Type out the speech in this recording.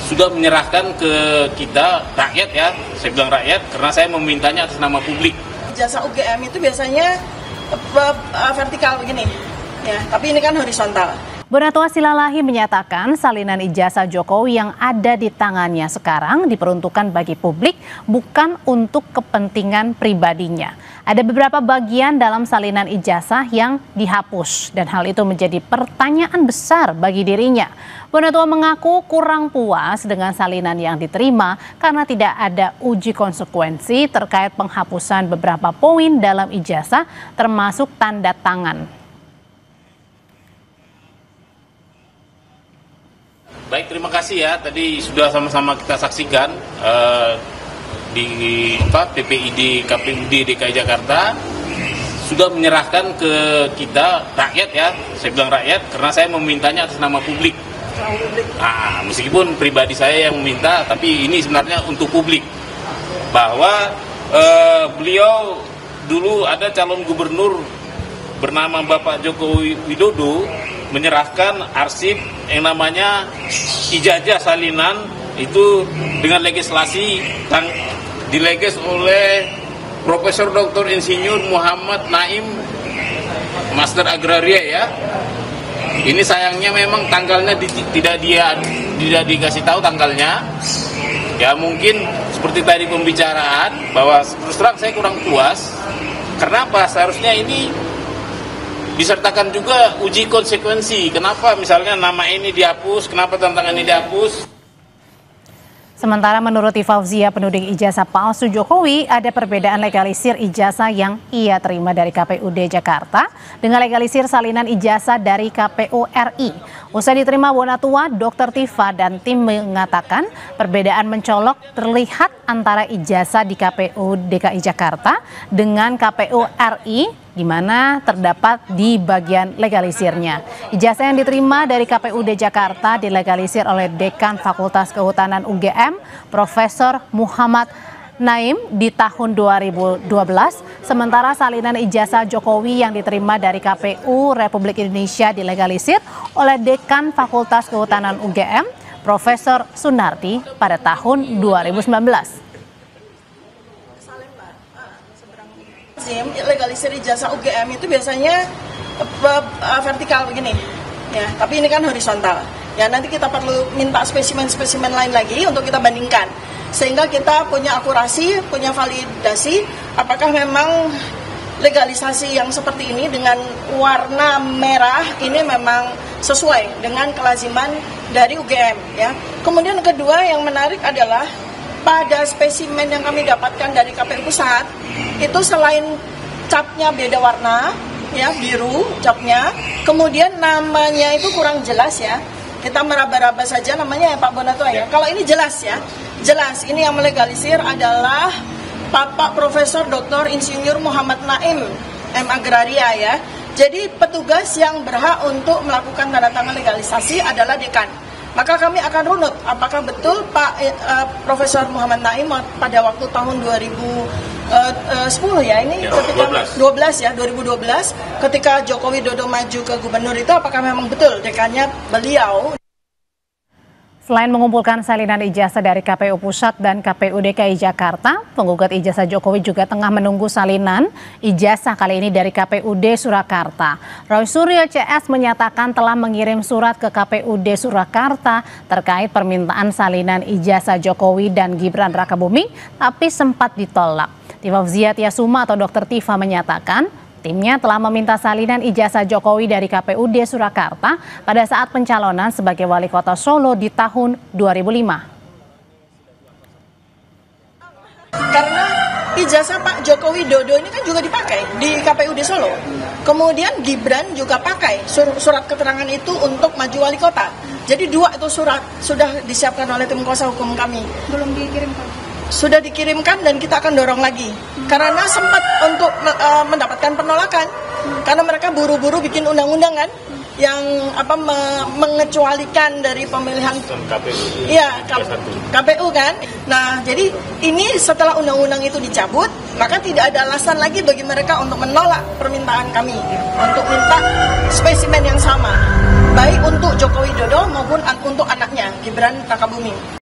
sudah menyerahkan ke kita rakyat ya, saya bilang rakyat karena saya memintanya atas nama publik. Ijazah UGM itu biasanya vertikal begini, ya, tapi ini kan horizontal. Bonatua Silalahi menyatakan salinan ijazah Jokowi yang ada di tangannya sekarang diperuntukkan bagi publik, bukan untuk kepentingan pribadinya. Ada beberapa bagian dalam salinan ijazah yang dihapus dan hal itu menjadi pertanyaan besar bagi dirinya. Bonatua mengaku kurang puas dengan salinan yang diterima karena tidak ada uji konsekuensi terkait penghapusan beberapa poin dalam ijazah termasuk tanda tangan. Baik, terima kasih ya. Tadi sudah sama-sama kita saksikan di PPID KPUD DKI Jakarta sudah menyerahkan ke kita rakyat ya. Saya bilang rakyat karena saya memintanya atas nama publik. Nah, meskipun pribadi saya yang meminta, tapi ini sebenarnya untuk publik. Bahwa beliau dulu ada calon gubernur bernama Bapak Joko Widodo menyerahkan arsip yang namanya ijazah salinan itu dengan legislasi dileges oleh Profesor Dr. Insinyur Muhammad Naim, Master Agraria ya. Ini sayangnya memang tanggalnya tidak dikasih tahu tanggalnya. Ya mungkin seperti tadi pembicaraan bahwa terus terang saya kurang puas. Kenapa? Seharusnya ini disertakan juga uji konsekuensi. Kenapa misalnya nama ini dihapus, kenapa tantangan ini dihapus? Sementara menurut Fauzia, penuding ijazah palsu Jokowi, ada perbedaan legalisir ijazah yang ia terima dari KPUD Jakarta dengan legalisir salinan ijazah dari KPU RI. Usai diterima Bonatua, Dr. Tifa dan tim mengatakan perbedaan mencolok terlihat antara ijazah di KPU DKI Jakarta dengan KPU RI, di mana terdapat di bagian legalisirnya. Ijazah yang diterima dari KPUD Jakarta dilegalisir oleh Dekan Fakultas Kehutanan UGM, Profesor Muhammad Naim di tahun 2012, sementara salinan ijazah Jokowi yang diterima dari KPU Republik Indonesia dilegalisir oleh Dekan Fakultas Kehutanan UGM, Profesor Sunardi pada tahun 2019. Legalisir ijazah UGM itu biasanya vertikal begini, ya, tapi ini kan horizontal. Ya, nanti kita perlu minta spesimen-spesimen lain lagi untuk kita bandingkan, sehingga kita punya akurasi, punya validasi, apakah memang legalisasi yang seperti ini dengan warna merah ini memang sesuai dengan kelaziman dari UGM. Ya. Kemudian kedua yang menarik adalah pada spesimen yang kami dapatkan dari KPU Pusat, itu selain capnya beda warna, ya biru capnya, kemudian namanya itu kurang jelas ya. Kita meraba-raba saja namanya ya Pak Bonatua ya. Kalau ini jelas ya, jelas ini yang melegalisir adalah Bapak Profesor Dr. Insinyur Muhammad Naim, M Agraria ya. Jadi petugas yang berhak untuk melakukan tanda tangan legalisasi adalah dekan. Maka kami akan runut apakah betul Pak Profesor Muhammad Naim pada waktu tahun 2010 ya, ini ketika 2012 ketika Joko Widodo maju ke gubernur itu apakah memang betul dekannya beliau. Selain mengumpulkan salinan ijazah dari KPU Pusat dan KPU DKI Jakarta, penggugat ijazah Jokowi juga tengah menunggu salinan ijazah kali ini dari KPUD Surakarta. Roy Suryo CS menyatakan telah mengirim surat ke KPUD Surakarta terkait permintaan salinan ijazah Jokowi dan Gibran Rakabuming, tapi sempat ditolak. Fauzia Tiasuma atau Dr. Tifa menyatakan timnya telah meminta salinan ijazah Jokowi dari KPUD Surakarta pada saat pencalonan sebagai wali kota Solo di tahun 2005. Karena ijazah Pak Joko Widodo ini kan juga dipakai di KPUD Solo. Kemudian Gibran juga pakai surat keterangan itu untuk maju wali kota. Jadi dua itu surat sudah disiapkan oleh tim kuasa hukum kami. Belum dikirimkan? Sudah dikirimkan dan kita akan dorong lagi. Karena sempat untuk mendapatkan penolakan. Karena mereka buru-buru bikin undang-undang kan. yang mengecualikan dari pemilihan KPU. Iya, KPU kan. Nah, jadi ini setelah undang-undang itu dicabut, maka tidak ada alasan lagi bagi mereka untuk menolak permintaan kami untuk minta spesimen yang sama, baik untuk Joko Widodo maupun untuk anaknya Gibran Rakabuming.